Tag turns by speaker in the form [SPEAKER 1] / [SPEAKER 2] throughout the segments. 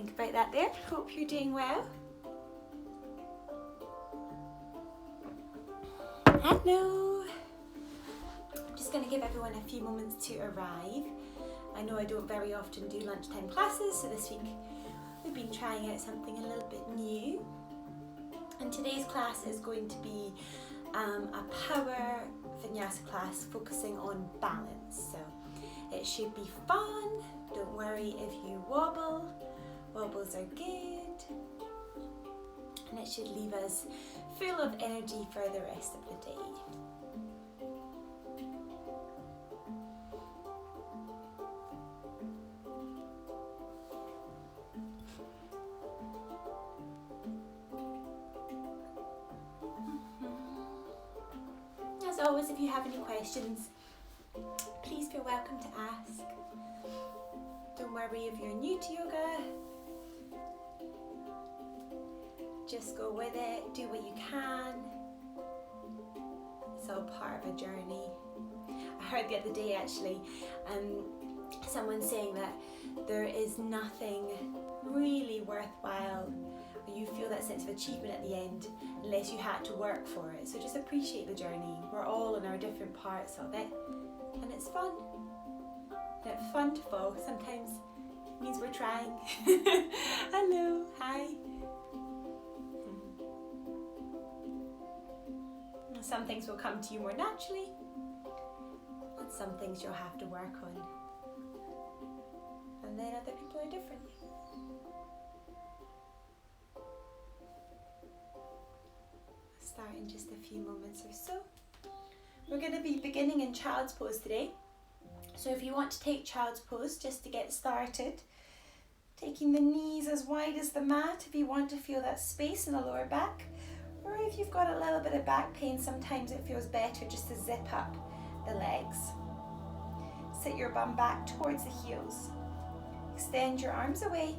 [SPEAKER 1] think about that there. Hope you're doing well. Hello. I'm just going to give everyone a few moments to arrive. I know I don't very often do lunchtime classes, so this week we've been trying out something a little bit new. And today's class is going to be a power vinyasa class focusing on balance. So it should be fun. Don't worry if you wobble. Wobbles are good. And it should leave us full of energy for the rest of the day. As always, if you have any questions, please feel welcome to ask. Don't worry if you're new to yoga. Just go with it, do what you can. It's all part of a journey. I heard the other day actually, someone saying that there is nothing really worthwhile, or you feel that sense of achievement at the end, unless you had to work for it. So just appreciate the journey. We're all in our different parts of it, and it's fun. And it's fun to fall. Sometimes it means we're trying. Hello, hi. Some things will come to you more naturally, and some things you'll have to work on. And then other people are different. I'll start in just a few moments or so. We're going to be beginning in child's pose today. So if you want to take child's pose just to get started, taking the knees as wide as the mat if you want to feel that space in the lower back. Or if you've got a little bit of back pain, sometimes it feels better just to zip up the legs. Sit your bum back towards the heels. Extend your arms away.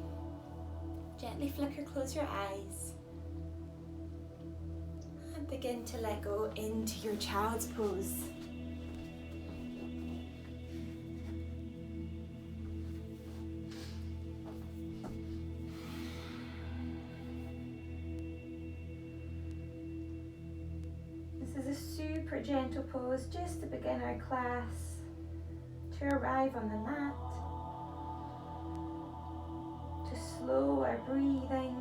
[SPEAKER 1] Gently flick or close your eyes. And begin to let go into your child's pose. This is a super gentle pose just to begin our class, to arrive on the mat, to slow our breathing,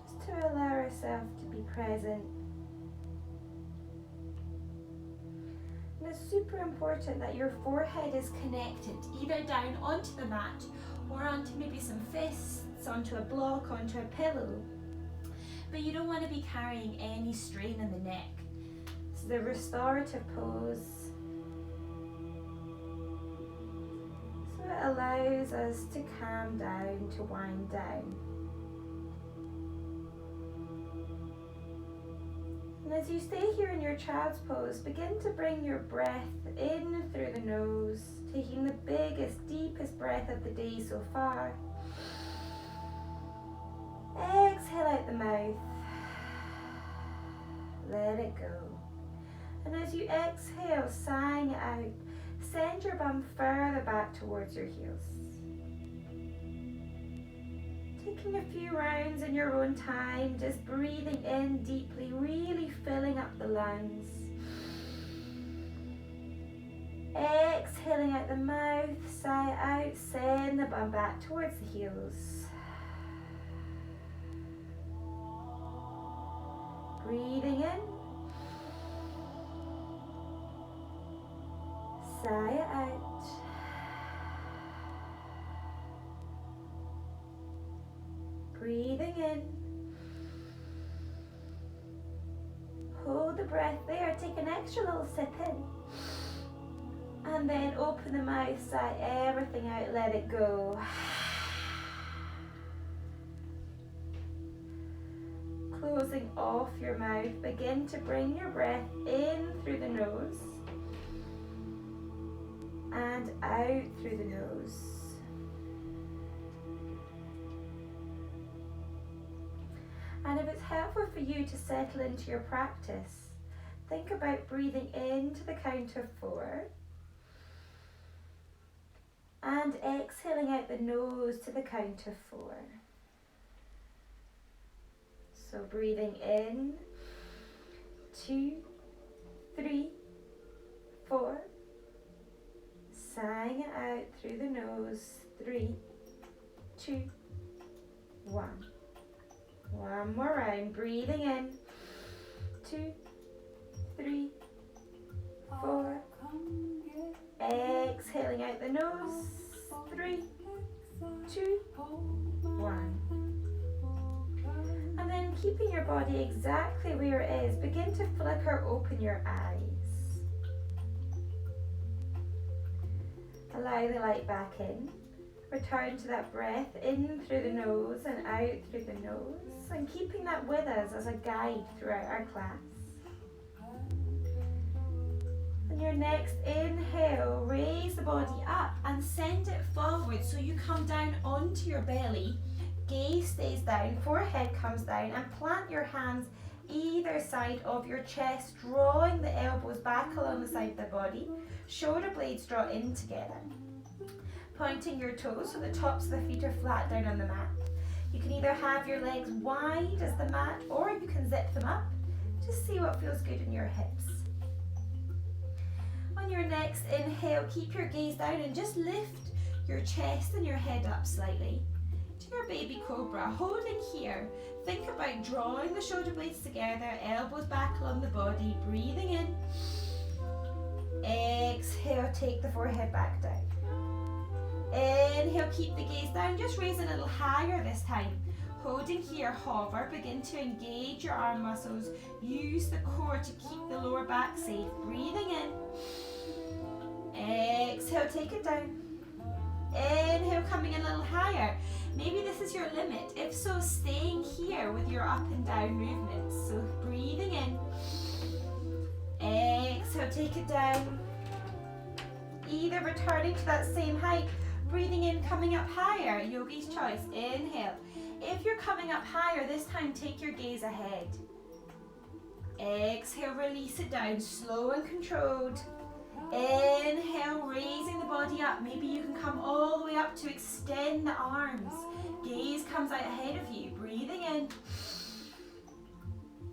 [SPEAKER 1] just to allow ourselves to be present. And it's super important that your forehead is connected either down onto the mat or onto maybe some fists, onto a block, onto a pillow, but you don't want to be carrying any strain in the neck. So the restorative pose, so it allows us to calm down, to wind down. And as you stay here in your child's pose, begin to bring your breath in through the nose, taking the biggest, deepest breath of the day so far. Exhale out the mouth. Let it go. And as you exhale, sighing it out, send your bum further back towards your heels. Taking a few rounds in your own time, just breathing in deeply, really filling up the lungs. Exhaling out the mouth, sigh it out, send the bum back towards the heels. Breathing in, sigh it out. Breathing in. Hold the breath there, take an extra little sip in. And then open the mouth, sigh everything out, let it go. Closing off your mouth, begin to bring your breath in through the nose and out through the nose. And if it's helpful for you to settle into your practice, think about breathing into the count of 4 exhaling out the nose to the count of 4. So breathing in, 2, 3, 4. Sighing it out through the nose, 3, 2, 1. One more round, breathing in, 2, 3, 4. Exhaling out the nose, 3, 2, 1. And then keeping your body exactly where it is, begin to flicker open your eyes. Allow the light back in. Return to that breath in through the nose and out through the nose, and keeping that with us as a guide throughout our class. On your next inhale, raise the body up and send it forward so you come down onto your belly. Gaze stays down, forehead comes down, and plant your hands either side of your chest, drawing the elbows back along the side of the body. Shoulder blades draw in together. Pointing your toes so the tops of the feet are flat down on the mat. You can either have your legs wide as the mat, or you can zip them up. Just see what feels good in your hips. On your next inhale, keep your gaze down and just lift your chest and your head up slightly to your baby cobra. Holding here, think about drawing the shoulder blades together, elbows back along the body, breathing in. Exhale, take the forehead back down. Inhale, keep the gaze down, just raise a little higher this time. Holding here, hover, begin to engage your arm muscles. Use the core to keep the lower back safe. Breathing in. Exhale, take it down. Inhale, coming a little higher. Maybe this is your limit. If so, staying here with your up and down movements. So breathing in. Exhale, take it down. Either returning to that same height, breathing in, coming up higher, yogi's choice. Inhale. If you're coming up higher, this time take your gaze ahead. Exhale, release it down, slow and controlled. Inhale, raising the body up. Maybe you can come all the way up to extend the arms. Gaze comes out ahead of you. Breathing in.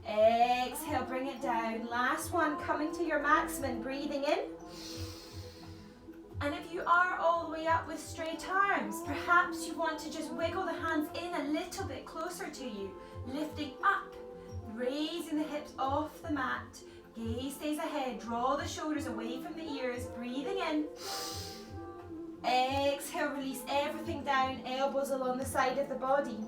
[SPEAKER 1] Exhale, bring it down. Last one, coming to your maximum. Breathing in. And if you are all the way up with straight arms, perhaps you want to just wiggle the hands in a little bit closer to you. Lifting up, raising the hips off the mat. Gaze stays ahead, draw the shoulders away from the ears, breathing in. Exhale, release everything down, elbows along the side of the body.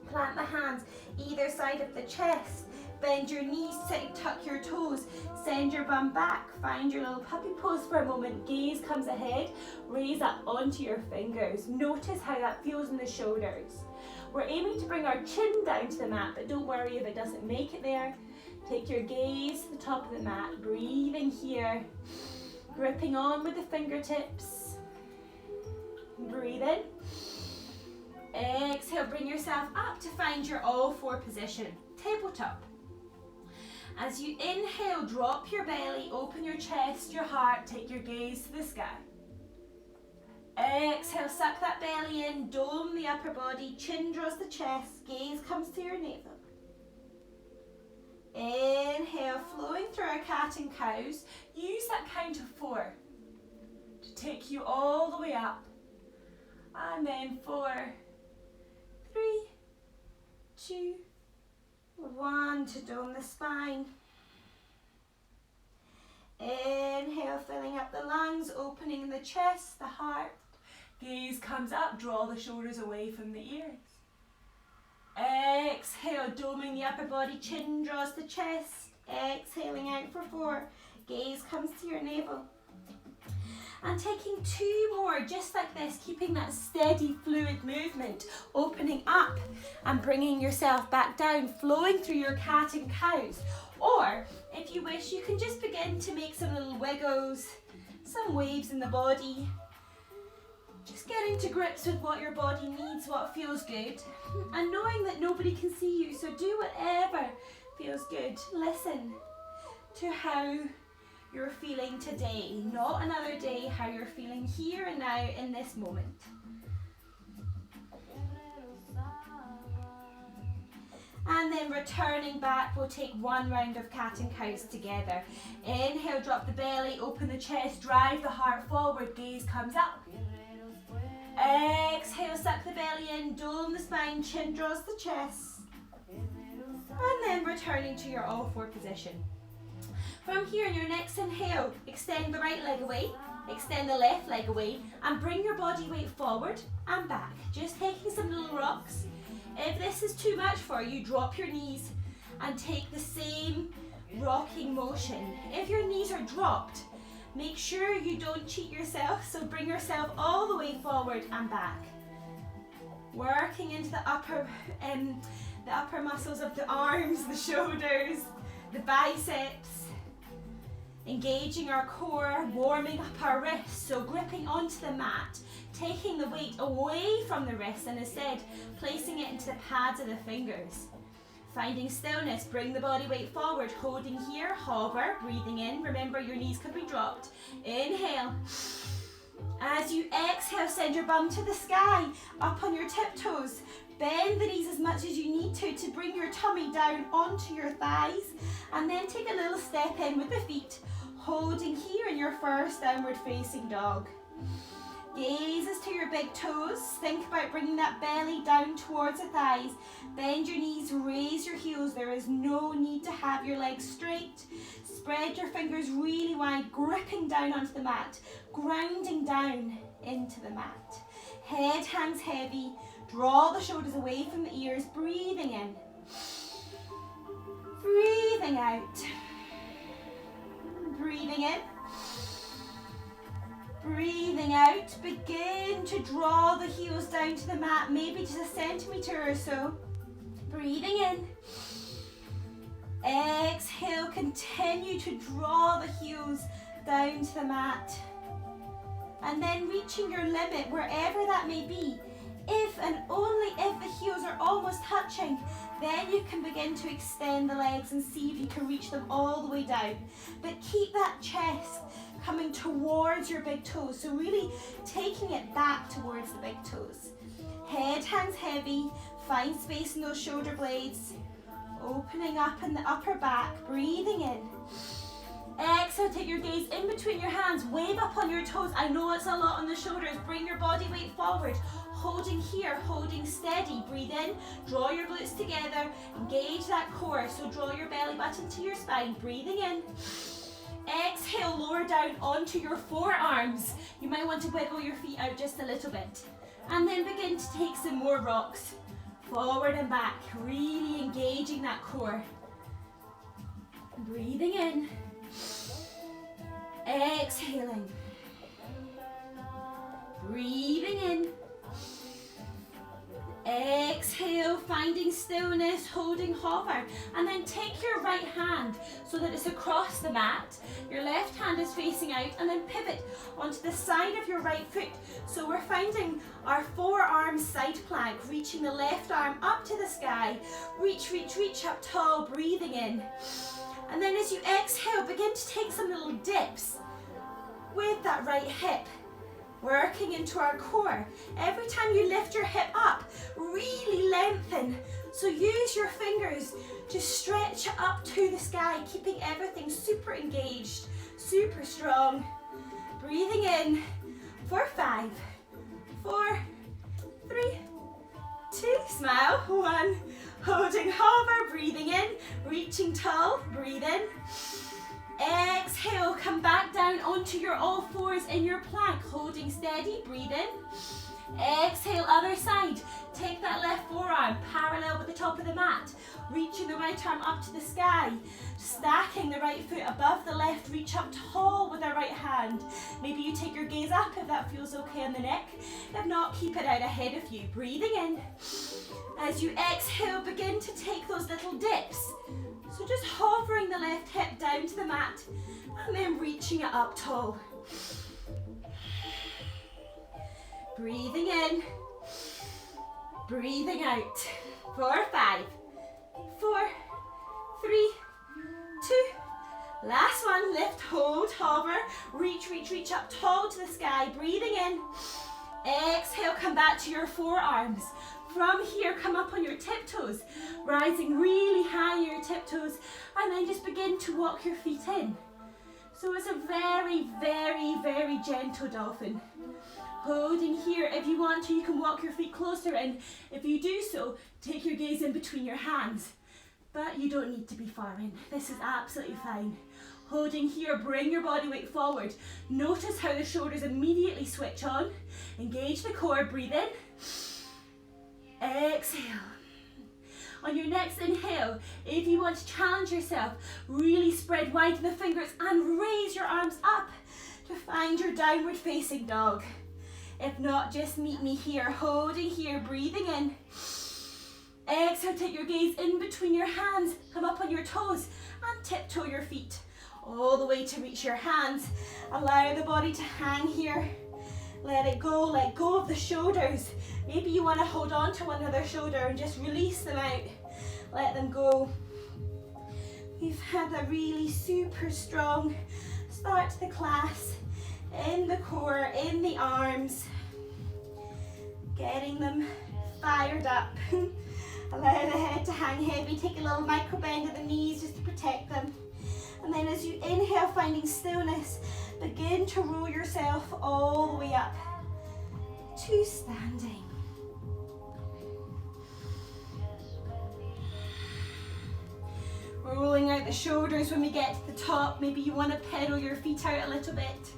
[SPEAKER 1] Plant the hands either side of the chest. Bend your knees, tuck your toes, send your bum back, find your little puppy pose for a moment. Gaze comes ahead, raise up onto your fingers. Notice how that feels in the shoulders. We're aiming to bring our chin down to the mat, but don't worry if it doesn't make it there. Take your gaze to the top of the mat, breathing here, gripping on with the fingertips. Breathe in. Exhale, bring yourself up to find your all four position, tabletop. As you inhale, drop your belly, open your chest, your heart, take your gaze to the sky. Exhale, suck that belly in, dome the upper body, chin draws the chest, gaze comes to your navel. Inhale, flowing through our cat and cows. Use that count of 4 to take you all the way up. And then 4, 3, 2, 1 to dome the spine. Inhale, filling up the lungs, opening the chest, the heart. Gaze comes up, draw the shoulders away from the ears. Exhale, doming the upper body, chin draws the chest. Exhaling out for 4. Gaze comes to your navel. And taking 2 more, just like this, keeping that steady, fluid movement, opening up and bringing yourself back down, flowing through your cat and cows. Or, if you wish, you can just begin to make some little wiggles, some waves in the body. Just getting to grips with what your body needs, what feels good, and knowing that nobody can see you, so do whatever feels good. Listen to how you're feeling today, not another day, how you're feeling here and now in this moment. And then returning back, we'll take one round of cat and cows together. Inhale, drop the belly, open the chest, drive the heart forward, gaze comes up. Exhale, suck the belly in, dome the spine, chin draws the chest. And then returning to your all four position. From here, in your next inhale, extend the right leg away, extend the left leg away, and bring your body weight forward and back. Just taking some little rocks. If this is too much for you, drop your knees and take the same rocking motion. If your knees are dropped, make sure you don't cheat yourself, so bring yourself all the way forward and back. Working into the upper muscles of the arms, the shoulders, the biceps. Engaging our core, warming up our wrists, so gripping onto the mat, taking the weight away from the wrists and instead placing it into the pads of the fingers. Finding stillness, bring the body weight forward, holding here, hover, breathing in. Remember, your knees could be dropped. Inhale. As you exhale, send your bum to the sky, up on your tiptoes. Bend the knees as much as you need to bring your tummy down onto your thighs. And then take a little step in with the feet, holding here in your first downward facing dog. Gazes to your big toes. Think about bringing that belly down towards the thighs. Bend your knees, raise your heels. There is no need to have your legs straight. Spread your fingers really wide, gripping down onto the mat, grounding down into the mat. Head hangs heavy. Draw the shoulders away from the ears, breathing in. Breathing out. Breathing in. Breathing out, begin to draw the heels down to the mat, maybe just a centimetre or so. Breathing in. Exhale, continue to draw the heels down to the mat. And then reaching your limit, wherever that may be. If and only if the heels are almost touching, then you can begin to extend the legs and see if you can reach them all the way down. But keep that chest coming towards your big toes, so really taking it back towards the big toes. Head hangs heavy, find space in those shoulder blades, opening up in the upper back, breathing in. Exhale, take your gaze in between your hands, wave up on your toes. I know it's a lot on the shoulders, bring your body weight forward, holding here, holding steady. Breathe in, draw your glutes together, engage that core, so draw your belly button to your spine, breathing in. Exhale, lower down onto your forearms. You might want to wiggle your feet out just a little bit. And then begin to take some more rocks, forward and back, really engaging that core. Breathing in. Exhaling. Breathing in. Exhale, finding stillness, holding hover. And then take your right hand so that it's across the mat. Your left hand is facing out, and then pivot onto the side of your right foot. So we're finding our forearm side plank, reaching the left arm up to the sky. Reach, reach, reach up tall, breathing in. And then as you exhale, begin to take some little dips with that right hip, working into our core. Every time you lift your hip up, really lengthen. So use your fingers to stretch up to the sky, keeping everything super engaged, super strong. Breathing in for 5, 4, 3, 2, smile, 1. Holding hover, breathing in, reaching tall, breathe in. Exhale, come back down onto your all fours in your plank, holding steady, breathe in. Exhale, other side. Take that left forearm parallel with the top of the mat, reaching the right arm up to the sky, stacking the right foot above the left, reach up tall with the right hand. Maybe you take your gaze up if that feels okay on the neck. If not, keep it out ahead of you. Breathing in. As you exhale, begin to take those little dips. So just hovering the left hip down to the mat and then reaching it up tall. Breathing in, breathing out. 4, 5, 4, 3, 2. Last one, lift, hold, hover, reach, reach, reach up tall to the sky, breathing in. Exhale, come back to your forearms. From here, come up on your tiptoes, rising really high on your tiptoes, and then just begin to walk your feet in. So it's a very, very, very gentle dolphin. Holding here, if you want to, you can walk your feet closer in. If you do so, take your gaze in between your hands. But you don't need to be far in. This is absolutely fine. Holding here, bring your body weight forward. Notice how the shoulders immediately switch on. Engage the core, breathe in. Exhale. On your next inhale, if you want to challenge yourself, really spread wide the fingers and raise your arms up to find your downward facing dog. If not, just meet me here, holding here, breathing in. Exhale, take your gaze in between your hands, come up on your toes and tiptoe your feet all the way to reach your hands. Allow the body to hang here. Let go of the shoulders. Maybe you want to hold on to one other shoulder and just release them out. Let them go. We've had a really super strong start to the class. In the core, in the arms. Getting them fired up. Allow the head to hang heavy. Take a little micro bend at the knees just to protect them. And then as you inhale, finding stillness, begin to roll yourself all the way up to standing. Rolling out the shoulders when we get to the top. Maybe you want to pedal your feet out a little bit.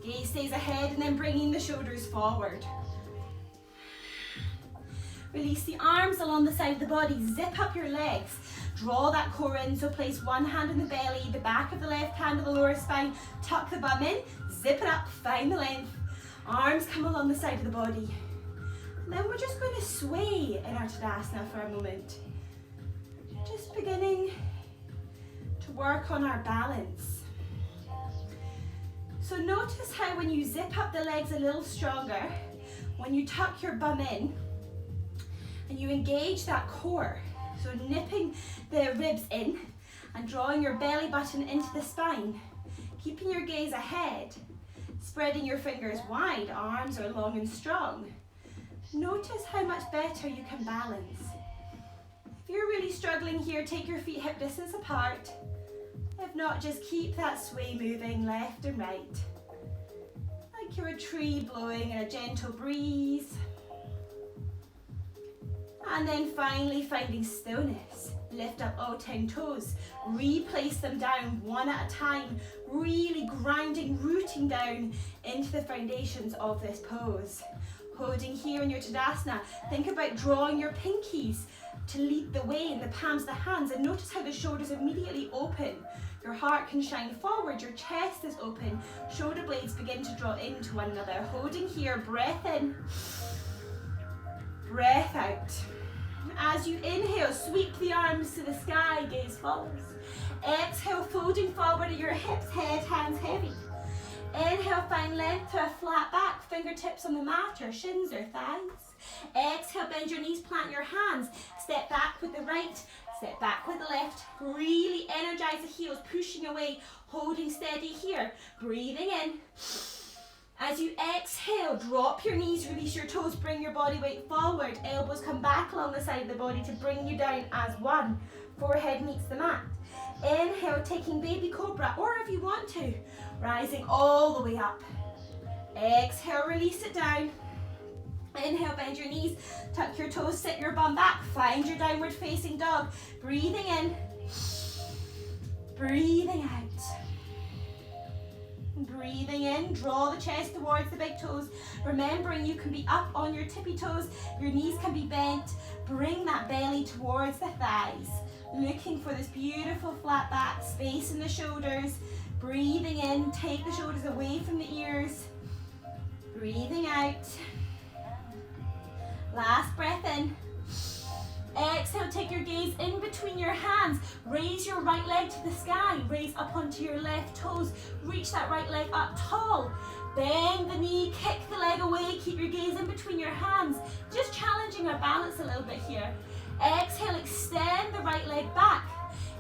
[SPEAKER 1] Gaze stays ahead and then bringing the shoulders forward. Release the arms along the side of the body. Zip up your legs. Draw that core in, so place one hand on the belly, the back of the left hand on the lower spine. Tuck the bum in, zip it up, find the length. Arms come along the side of the body. And then we're just going to sway in our Tadasana for a moment. Just beginning to work on our balance. So notice how when you zip up the legs a little stronger, when you tuck your bum in, and you engage that core, so nipping the ribs in and drawing your belly button into the spine, keeping your gaze ahead, spreading your fingers wide, arms are long and strong. Notice how much better you can balance. If you're really struggling here, take your feet hip distance apart. If not, just keep that sway moving left and right. Like you're a tree blowing in a gentle breeze. And then finally finding stillness. Lift up all 10 toes. Replace them down one at a time. Really grounding, rooting down into the foundations of this pose. Holding here in your Tadasana, think about drawing your pinkies to lead the way in the palms of the hands, and notice how the shoulders immediately open. Your heart can shine forward, your chest is open, shoulder blades begin to draw into one another. Holding here, breath in, breath out. As you inhale, sweep the arms to the sky, gaze follows. Exhale, folding forward at your hips, head, hands heavy. Inhale, find length to a flat back, fingertips on the mat or shins or thighs. Exhale, bend your knees, plant your hands. Step back with the right, step back with the left. Really energize the heels, pushing away, holding steady here. Breathing in. As you exhale, drop your knees, release your toes, bring your body weight forward. Elbows come back along the side of the body to bring you down as one. Forehead meets the mat. Inhale, taking baby cobra, or if you want to, rising all the way up. Exhale, release it down. Inhale, bend your knees, tuck your toes, sit your bum back, find your downward facing dog. Breathing in, breathing out. Breathing in, draw the chest towards the big toes, remembering you can be up on your tippy toes, your knees can be bent, bring that belly towards the thighs, looking for this beautiful flat back, space in the shoulders. Breathing in, take the shoulders away from the ears, breathing out. Last breath in. Exhale, take your gaze in between your hands. Raise your right leg to the sky. Raise up onto your left toes. Reach that right leg up tall. Bend the knee, kick the leg away. Keep your gaze in between your hands. Just challenging our balance a little bit here. Exhale, extend the right leg back.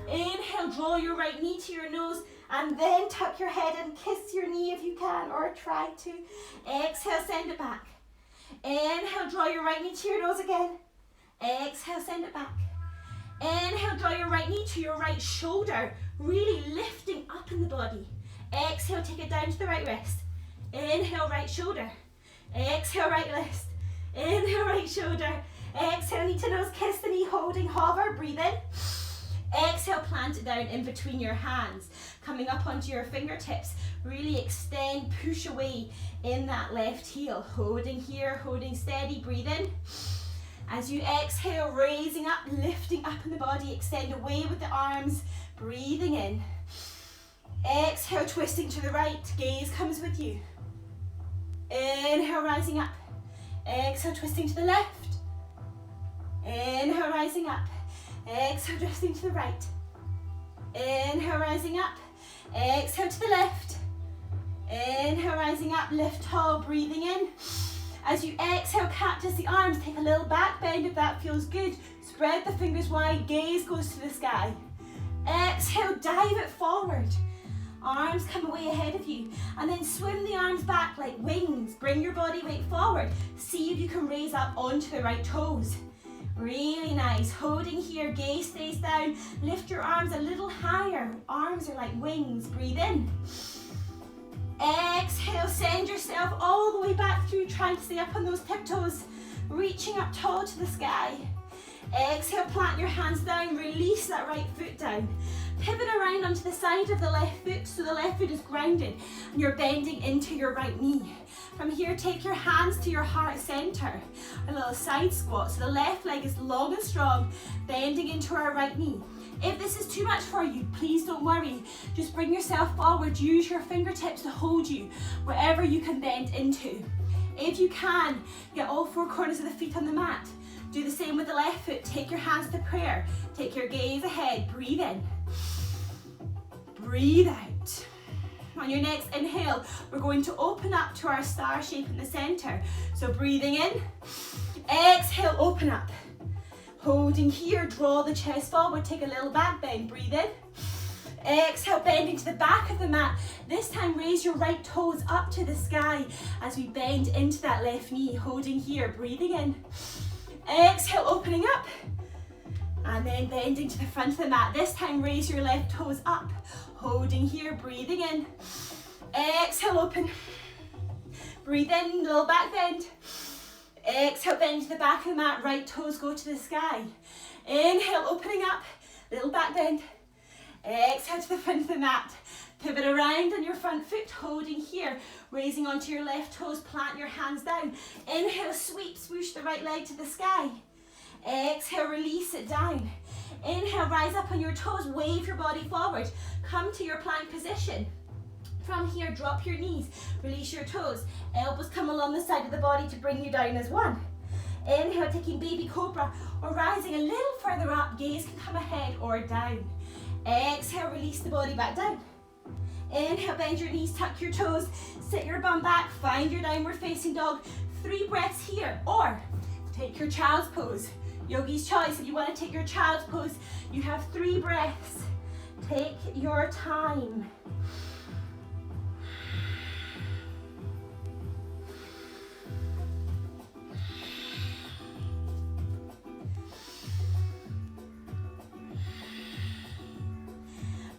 [SPEAKER 1] Inhale, draw your right knee to your nose And then tuck your head and kiss your knee if you can, or try to. Exhale, send it back. Inhale, draw your right knee to your nose again. Exhale, send it back. Inhale, draw your right knee to your right shoulder, really lifting up in the body. Exhale, take it down to the right wrist. Inhale, right shoulder. Exhale, right wrist. Inhale, right shoulder. Exhale, knee to nose, kiss the knee, holding, hover, breathe in. Exhale, plant it down in between your hands, coming up onto your fingertips. Really extend, push away in that left heel. Holding here, holding steady, breathe in. As you exhale, raising up, lifting up in the body, extend away with the arms, breathing in. Exhale, twisting to the right, gaze comes with you. Inhale, rising up. Exhale, twisting to the left. Inhale, rising up. Exhale, drifting to the right. Inhale, rising up. Exhale to the left. Inhale, rising up, lift tall, breathing in. As you exhale, cactus the arms, take a little back bend if that feels good. Spread the fingers wide, gaze goes to the sky. Exhale, dive it forward. Arms come away ahead of you. And then swim the arms back like wings. Bring your body weight forward. See if you can raise up onto the right toes. Really nice. Holding here, gaze stays down. Lift your arms a little higher. Arms are like wings. Breathe in. Exhale, send yourself all the way back through, trying to stay up on those tiptoes. Reaching up tall to the sky. Exhale, plant your hands down, release that right foot down. Pivot around onto the side of the left foot so the left foot is grounded and you're bending into your right knee. From here, take your hands to your heart center. A little side squat, so the left leg is long and strong, bending into our right knee. If this is too much for you, please don't worry. Just bring yourself forward, use your fingertips to hold you wherever you can bend into. If you can, get all four corners of the feet on the mat. Do the same with the left foot. Take your hands to prayer. Take your gaze ahead. Breathe in. Breathe out. On your next inhale, we're going to open up to our star shape in the center. So breathing in. Exhale, open up. Holding here, draw the chest forward. Take a little back bend. Breathe in. Exhale, bending to the back of the mat. This time, raise your right toes up to the sky as we bend into that left knee. Holding here. Breathing in. Exhale, opening up, and then bending to the front of the mat. This time, raise your left toes up, holding here, breathing in. Exhale, open. Breathe in, little back bend. Exhale, bend to the back of the mat, right toes go to the sky. Inhale, opening up, little back bend. Exhale to the front of the mat. Pivot around on your front foot, holding here, raising onto your left toes, plant your hands down. Inhale, sweep, swoosh the right leg to the sky. Exhale, release it down. Inhale, rise up on your toes, wave your body forward. Come to your plank position. From here, drop your knees, release your toes. Elbows come along the side of the body to bring you down as one. Inhale, taking baby cobra or rising a little further up, gaze can come ahead or down. Exhale, release the body back down. Inhale, bend your knees, tuck your toes, sit your bum back, find your downward facing dog. 3 breaths here, or take your child's pose. Yogi's choice, if you want to take your child's pose, you have 3 breaths. Take your time.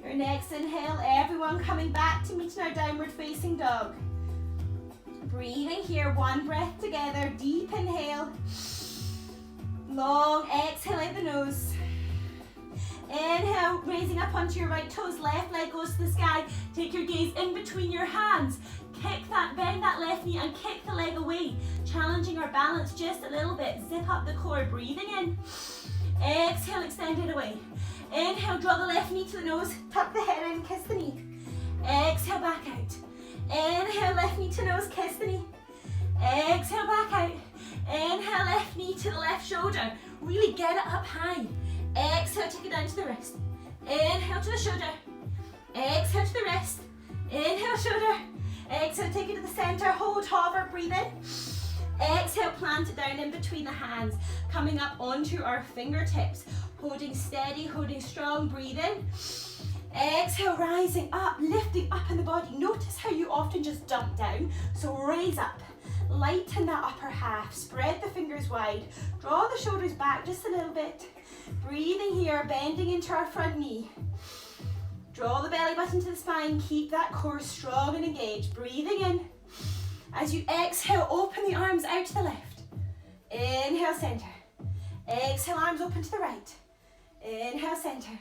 [SPEAKER 1] Your next inhale, everyone coming back to meeting our downward facing dog. Breathing here, 1 breath together, deep inhale. Long exhale out the nose. Inhale, raising up onto your right toes, left leg goes to the sky. Take your gaze in between your hands. Kick that, bend that left knee and kick the leg away. Challenging our balance just a little bit. Zip up the core, breathing in. Exhale, extend it away. Inhale, draw the left knee to the nose, tuck the head in, kiss the knee. Exhale, back out. Inhale, left knee to nose, kiss the knee. Exhale, back out. Inhale, left knee to the left shoulder. Really get it up high. Exhale, take it down to the wrist. Inhale to the shoulder. Exhale to the wrist. Inhale, shoulder. Exhale, take it to the center. Hold, hover, breathe in. Exhale, plant it down in between the hands. Coming up onto our fingertips. Holding steady, holding strong, breathe in. Exhale, rising up, lifting up in the body. Notice how you often just dump down. So raise up, lighten that upper half, spread the fingers wide, draw the shoulders back just a little bit. Breathing here, bending into our front knee. Draw the belly button to the spine, keep that core strong and engaged. Breathing in. As you exhale, open the arms out to the left. Inhale, center. Exhale, arms open to the right. Inhale, center.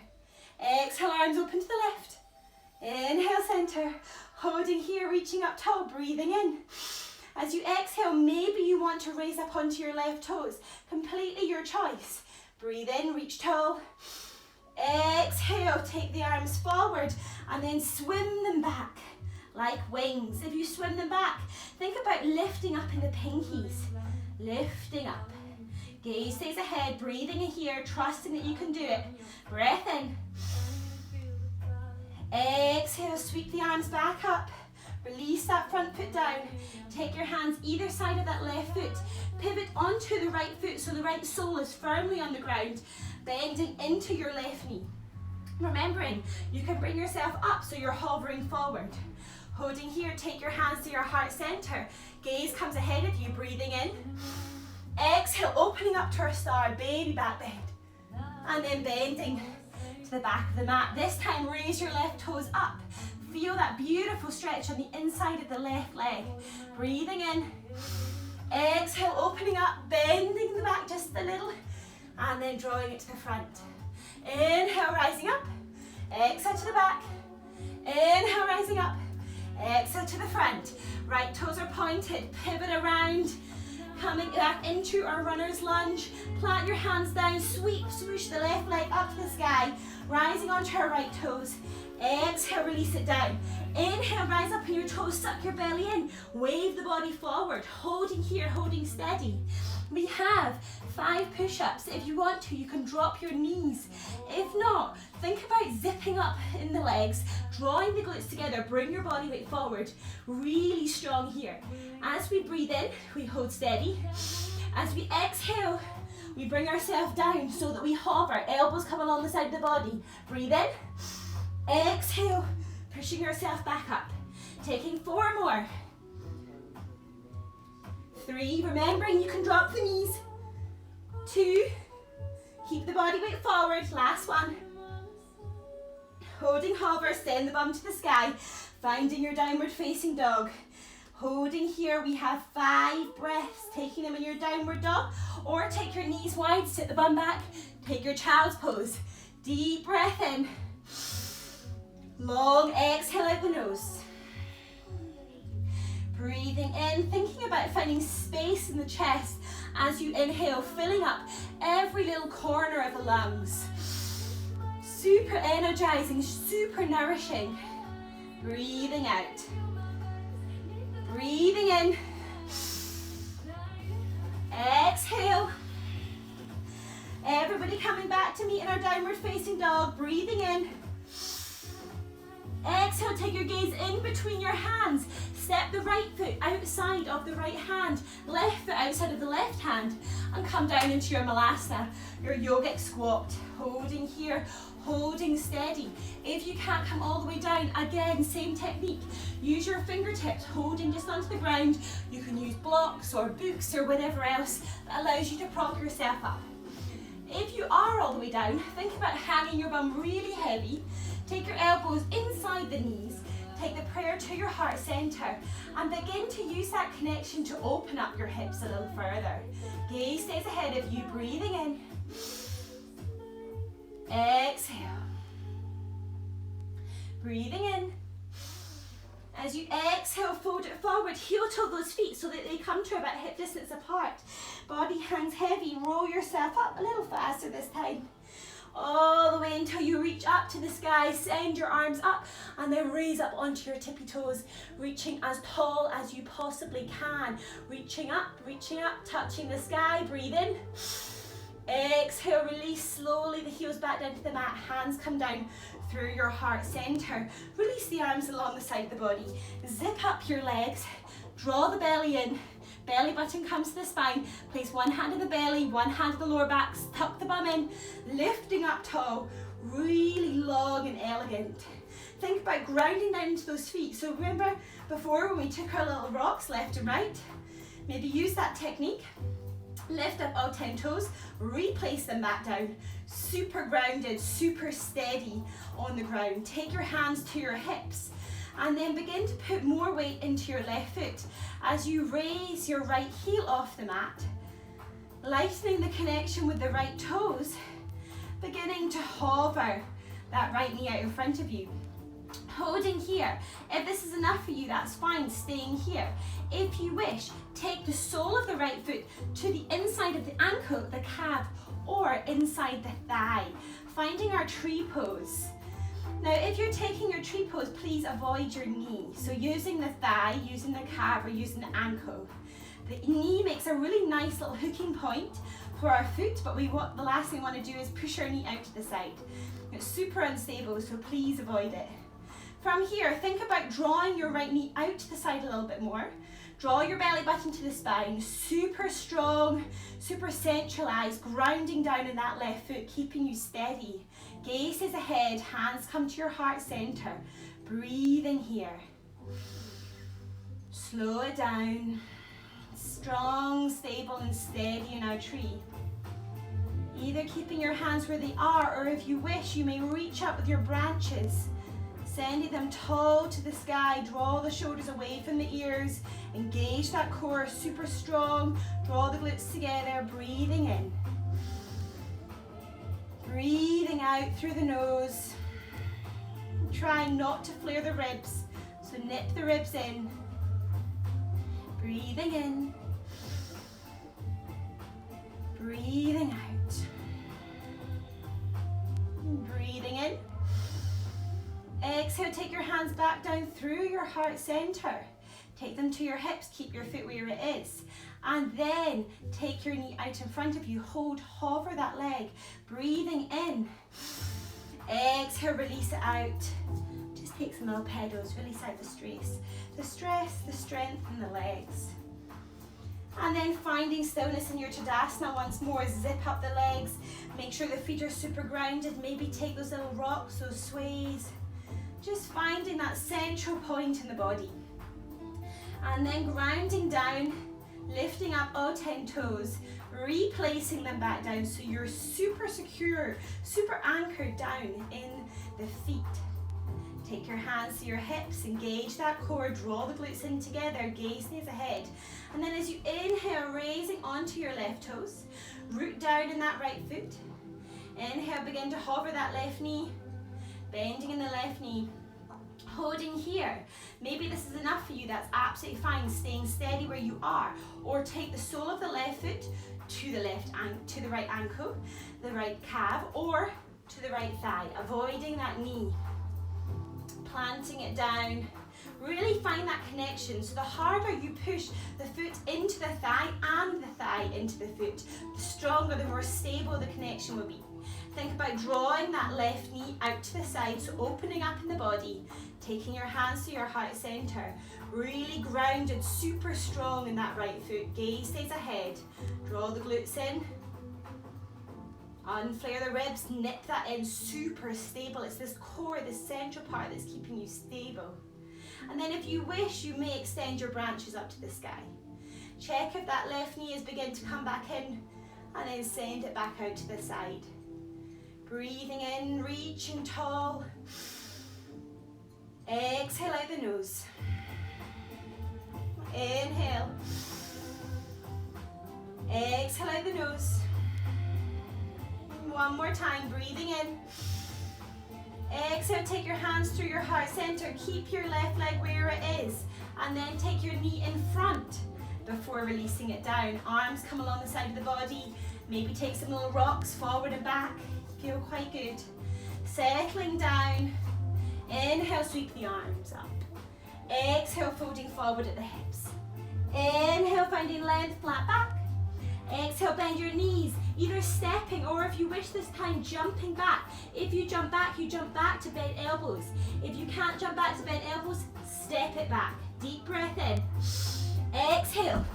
[SPEAKER 1] Exhale, arms open to the left. Inhale, center. Holding here, reaching up tall, breathing in. As you exhale, maybe you want to raise up onto your left toes. Completely your choice. Breathe in, reach tall. Exhale, take the arms forward and then swim them back like wings. If you swim them back, think about lifting up in the pinkies. Lifting up. Gaze stays ahead, breathing in here, trusting that you can do it. Breath in. Exhale, sweep the arms back up. Release that front foot down. Take your hands either side of that left foot. Pivot onto the right foot so the right sole is firmly on the ground. Bending into your left knee. Remembering, you can bring yourself up so you're hovering forward. Holding here, take your hands to your heart center. Gaze comes ahead of you, breathing in. Exhale, opening up to our star, baby back bend. And then bending to the back of the mat. This time, raise your left toes up. Feel that beautiful stretch on the inside of the left leg. Breathing in. Exhale, opening up, bending the back just a little. And then drawing it to the front. Inhale, rising up. Exhale to the back. Inhale, rising up. Exhale to the front. Right toes are pointed. Pivot around. Coming back into our runner's lunge. Plant your hands down. Sweep, swoosh the left leg up to the sky. Rising onto our right toes. Exhale, release it down. Inhale, rise up on your toes. Suck your belly in. Wave the body forward. Holding here, holding steady. We have 5 push-ups. If you want to, you can drop your knees. If not, think about zipping up in the legs, drawing the glutes together, bring your body weight forward. Really strong here. As we breathe in, we hold steady. As we exhale, we bring ourselves down so that we hover. Elbows come along the side of the body. Breathe in. Exhale, pushing yourself back up. Taking 4 more. 3, remembering you can drop the knees. 2, keep the body weight forward. Last one. Holding hover, send the bum to the sky. Finding your downward facing dog. Holding here, we have 5 breaths. Taking them in your downward dog, or take your knees wide, sit the bum back. Take your child's pose. Deep breath in. Long exhale out the nose. Breathing in, thinking about finding space in the chest as you inhale, filling up every little corner of the lungs. Super energizing, super nourishing. Breathing out. Breathing in. Exhale. Everybody coming back to meet in our downward facing dog. Breathing in. Exhale, take your gaze in between your hands. Step the right foot outside of the right hand, left foot outside of the left hand, and come down into your malasana, your yogic squat. Holding here, holding steady. If you can't come all the way down, again, same technique. Use your fingertips, holding just onto the ground. You can use blocks or books or whatever else that allows you to prop yourself up. If you are all the way down, think about hanging your bum really heavy. Take your elbows inside the knees. Take the prayer to your heart center and begin to use that connection to open up your hips a little further. Gaze stays ahead of you, breathing in. Exhale. Breathing in. As you exhale, fold it forward, heel toe those feet so that they come to about hip distance apart. Body hangs heavy, roll yourself up a little faster this time. All the way until you reach up to the sky, send your arms up and then raise up onto your tippy toes, reaching as tall as you possibly can. Reaching up, touching the sky, breathe in. Exhale, release slowly the heels back down to the mat, hands come down through your heart center. Release the arms along the side of the body. Zip up your legs, draw the belly in. Belly button comes to the spine. Place one hand on the belly, one hand on the lower back. Tuck the bum in, lifting up tall. really long and elegant. Think about grounding down into those feet. So remember before when we took our little rocks left and right, maybe use that technique. Lift up all 10 toes, replace them back down. Super grounded, super steady on the ground. Take your hands to your hips and then begin to put more weight into your left foot as you raise your right heel off the mat, lightening the connection with the right toes, beginning to hover that right knee out in front of you. Holding here. If this is enough for you, that's fine, staying here. If you wish, take the sole of the right foot to the inside of the ankle, the calf, or inside the thigh, finding our tree pose. Now, if you're taking your tree pose, please avoid your knee. So using the thigh, using the calf, or using the ankle. The knee makes a really nice little hooking point for our foot, but the last thing we want to do is push our knee out to the side. It's super unstable, so please avoid it. From here, think about drawing your right knee out to the side a little bit more. Draw your belly button to the spine, super strong, super centralized, grounding down in that left foot, keeping you steady. Gaze is ahead, hands come to your heart center. Breathing here. Slow it down. Strong, stable and steady in our tree. Either keeping your hands where they are, or if you wish, you may reach up with your branches, sending them tall to the sky. Draw the shoulders away from the ears, engage that core, super strong. Draw the glutes together, breathing in. Breathing out through the nose. Trying not to flare the ribs, so nip the ribs in. Breathing in. Breathing out. Breathing in. Exhale, take your hands back down through your heart center. Take them to your hips, keep your foot where it is. And then take your knee out in front of you. Hold, hover that leg. Breathing in. Exhale, release it out. Just take some little pedals, release out the stress, the strength in the legs. And then finding stillness in your Tadasana once more. Zip up the legs. Make sure the feet are super grounded. Maybe take those little rocks, those sways. Just finding that central point in the body. And then grounding down, lifting up all 10 toes, replacing them back down so you're super secure, super anchored down in the feet. Take your hands to your hips, engage that core, draw the glutes in together, gaze stays ahead. And then as you inhale, raising onto your left toes, root down in that right foot. Inhale, begin to hover that left knee, bending in the left knee. Holding here. Maybe this is enough for you, that's absolutely fine, staying steady where you are. Or take the sole of the left foot to the right ankle, the right calf, or to the right thigh, avoiding that knee. Planting it down. Really find that connection. So the harder you push the foot into the thigh and the thigh into the foot, the stronger, the more stable the connection will be. Think about drawing that left knee out to the side, so opening up in the body, taking your hands to your heart center, really grounded, super strong in that right foot. Gaze stays ahead. Draw the glutes in. Unflare the ribs, nip that in, super stable. It's this core, this central part that's keeping you stable. And then if you wish, you may extend your branches up to the sky. Check if that left knee is beginning to come back in, and then send it back out to the side. Breathing in, reaching tall. Exhale out the nose. Inhale. Exhale out the nose. One more time, breathing in. Exhale, take your hands through your heart center. Keep your left leg where it is. And then take your knee in front before releasing it down. Arms come along the side of the body. Maybe take some little rocks forward and back. Feel quite good. Settling down. Inhale, sweep the arms up. Exhale, folding forward at the hips. Inhale, finding length, flat back. Exhale, bend your knees, either stepping or if you wish this time, jumping back. If you jump back to bent elbows. If you can't jump back to bent elbows, step it back. Deep breath in. Exhale.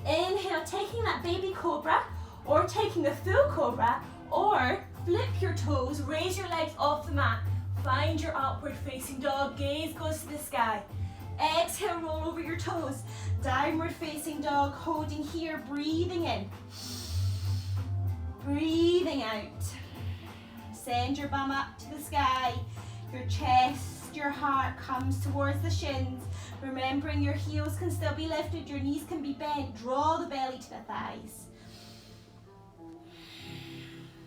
[SPEAKER 1] Inhale, taking that baby cobra or taking the full cobra or flip your toes, raise your legs off the mat. Find your upward facing dog, gaze goes to the sky. Exhale, roll over your toes. Downward facing dog, holding here, breathing in. Breathing out. Send your bum up to the sky. Your chest, your heart comes towards the shins. Remembering your heels can still be lifted, your knees can be bent. Draw the belly to the thighs.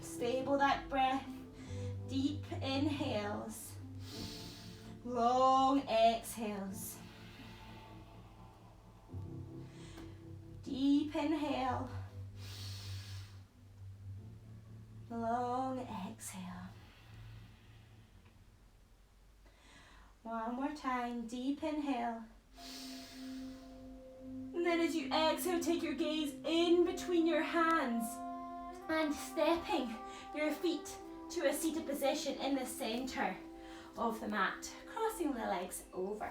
[SPEAKER 1] Stable that breath. Deep inhales. Long exhales. Deep inhale. Long exhale. One more time, deep inhale. And then as you exhale, take your gaze in between your hands and stepping your feet to a seated position in the center of the mat, crossing the legs over.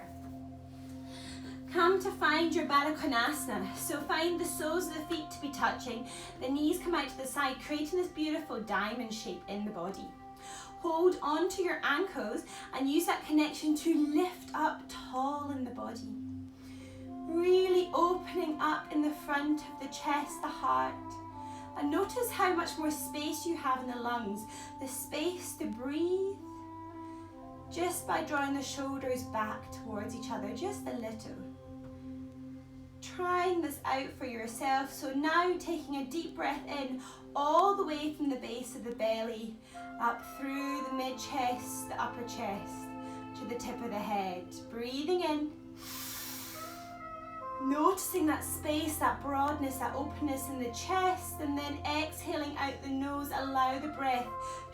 [SPEAKER 1] Come to find your Baddha Konasana. So find the soles of the feet to be touching, the knees come out to the side, creating this beautiful diamond shape in the body. Hold on to your ankles and use that connection to lift up tall in the body. Really opening up in the front of the chest, the heart. And notice how much more space you have in the lungs, the space to breathe, just by drawing the shoulders back towards each other, just a little. Trying this out for yourself. So now taking a deep breath in, all the way from the base of the belly, up through the mid-chest, the upper chest, to the tip of the head. Breathing in. Noticing that space, that broadness, that openness in the chest, and then exhaling out the nose, allow the breath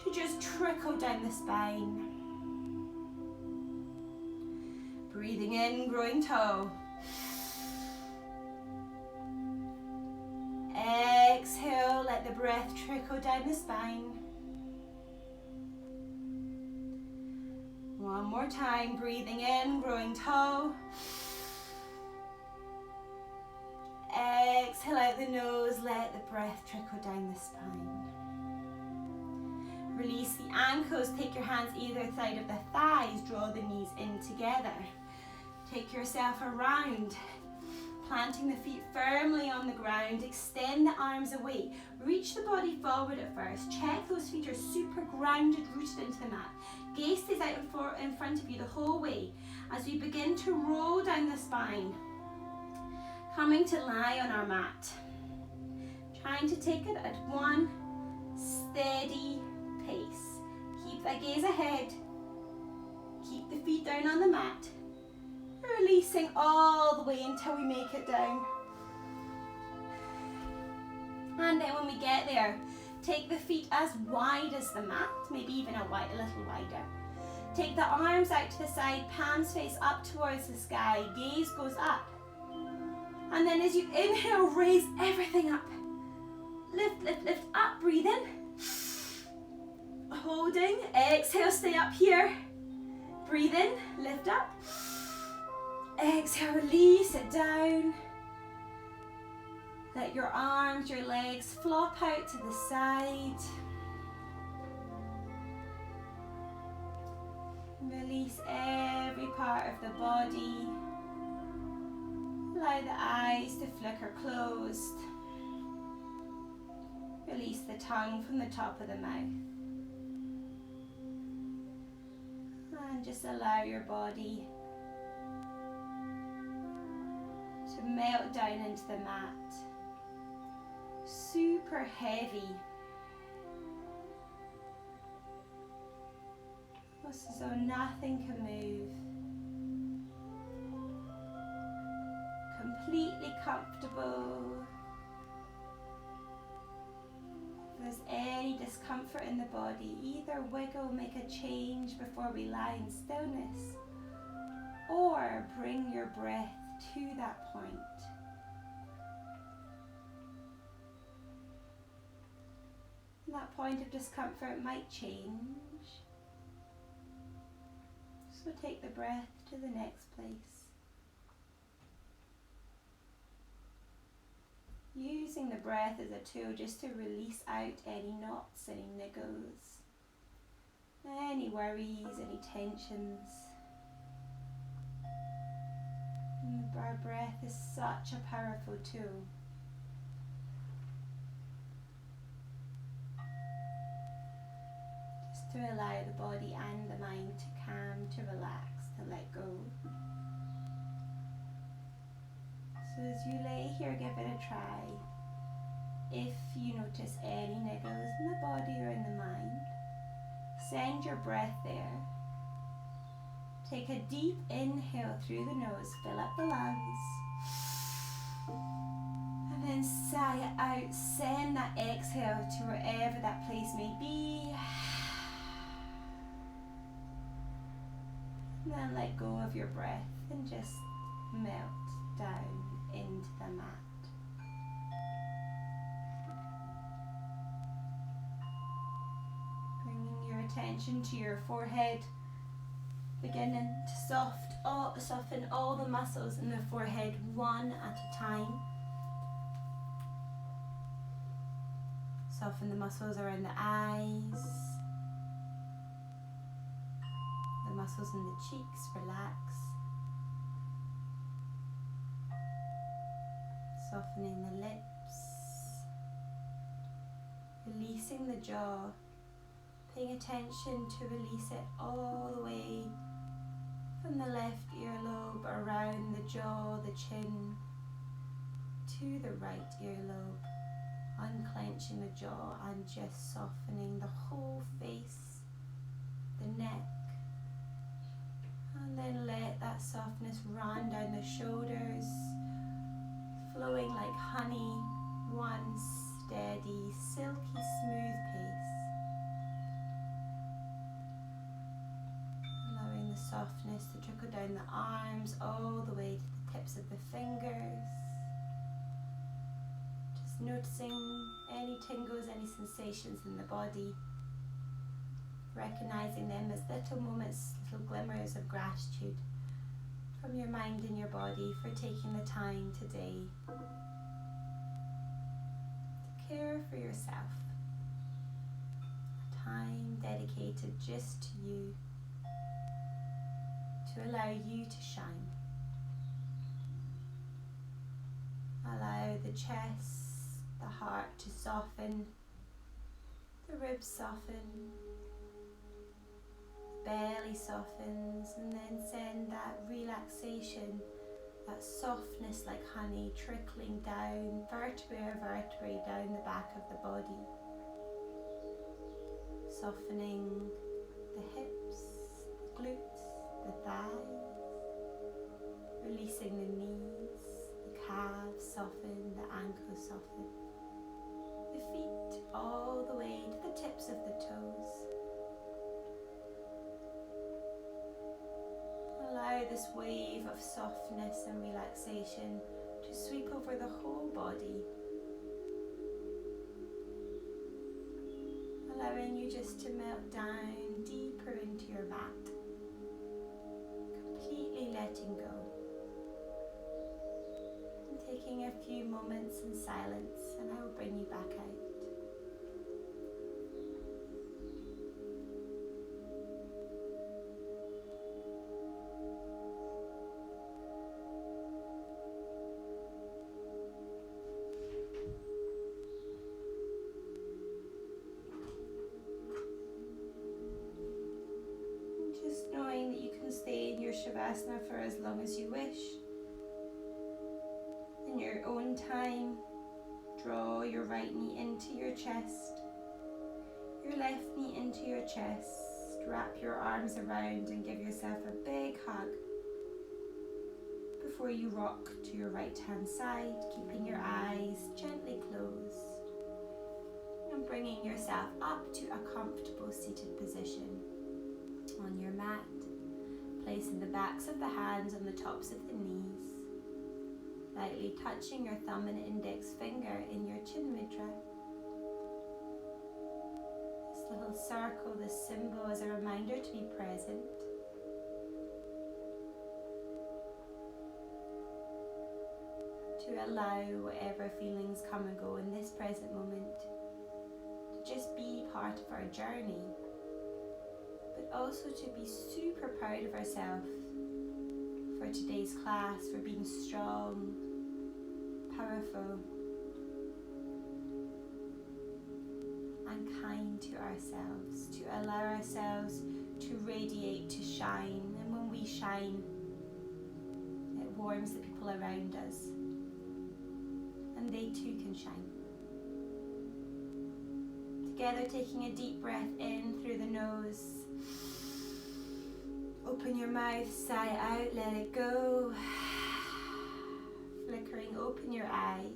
[SPEAKER 1] to just trickle down the spine. Breathing in, growing tall. Exhale, let the breath trickle down the spine. One more time, breathing in, growing tall. Exhale out the nose, let the breath trickle down the spine. Release the ankles, take your hands either side of the thighs, draw the knees in together. Take yourself around, planting the feet firmly on the ground, extend the arms away. Reach the body forward at first, check those feet are super grounded, rooted into the mat. Gaze stays out in front of you the whole way as we begin to roll down the spine. Coming to lie on our mat. Trying to take it at one steady pace. Keep that gaze ahead. Keep the feet down on the mat. Releasing all the way until we make it down. And then when we get there, take the feet as wide as the mat, maybe even a little wider. Take the arms out to the side, palms face up towards the sky, gaze goes up. And then as you inhale, raise everything up. Lift, lift, lift up, breathe in. Holding, exhale, stay up here. Breathe in, lift up. Exhale, release it down. Let your arms, your legs flop out to the side. Release every part of the body. Allow the eyes to flicker closed. Release the tongue from the top of the mouth. And just allow your body to melt down into the mat. Super heavy. Almost as though nothing can move. Completely comfortable. If there's any discomfort in the body, either wiggle, make a change before we lie in stillness, or bring your breath to that point. And that point of discomfort might change. So take the breath to the next place. Use using the breath as a tool just to release out any knots, any niggles, any worries, any tensions. And our breath is such a powerful tool. Just to allow the body and the mind to calm, to relax, to let go. So as you lay here, give it a try. If you notice any niggles in the body or in the mind, send your breath there. Take a deep inhale through the nose, fill up the lungs. And then sigh it out, send that exhale to wherever that place may be. And then let go of your breath and just melt down into the mat. Bringing your attention to your forehead, beginning to soften all the muscles in the forehead one at a time. Soften the muscles around the eyes, the muscles in the cheeks, relax. Softening the lips, releasing the jaw, paying attention to release it all the way from the left earlobe, around the jaw, the chin, to the right earlobe, unclenching the jaw and just softening the whole face, the neck, and then let that softness run down the shoulders, flowing like honey, one steady, silky, smooth pace. Allowing the softness to trickle down the arms all the way to the tips of the fingers. Just noticing any tingles, any sensations in the body. Recognizing them as little moments, little glimmers of gratitude from your mind and your body for taking the time today to care for yourself. A time dedicated just to you, to allow you to shine. Allow the chest, the heart to soften, the ribs soften, belly softens, and then send that relaxation, that softness like honey trickling down vertebrae down the back of the body, softening the hips, the glutes, the thighs, releasing the knees, the calves soften, the ankles soften, the feet all the way to the tips of the toes. Allow this wave of softness and relaxation to sweep over the whole body, allowing you just to melt down deeper into your mat, completely letting go, and taking a few moments in silence, and I will bring you back out. Knowing that you can stay in your Shavasana for as long as you wish. In your own time, draw your right knee into your chest, your left knee into your chest. Wrap your arms around and give yourself a big hug before you rock to your right hand side, keeping your eyes gently closed and bringing yourself up to a comfortable seated position on your mat, placing the backs of the hands on the tops of the knees, lightly touching your thumb and index finger in your chin mudra. This little circle, this symbol, is a reminder to be present. To to allow whatever feelings come and go in this present moment to just be part of our journey, but also to be super proud of ourselves for today's class, for being strong, powerful, and kind to ourselves, to allow ourselves to radiate, to shine. And when we shine, it warms the people around us, and they too can shine. Together, taking a deep breath in through the nose. Open your mouth, sigh out, let it go. Flickering open your eyes.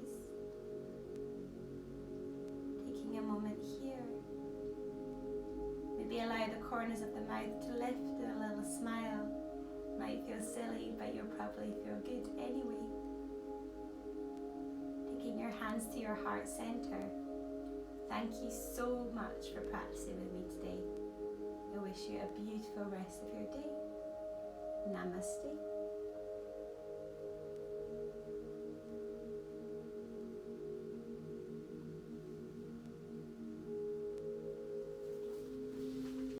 [SPEAKER 1] Taking a moment here. Maybe allow the corners of the mouth to lift and a little smile. Might feel silly, but you'll probably feel good anyway. Taking your hands to your heart center. Thank you so much for practicing with me today. I wish you a beautiful rest of your day. Namaste.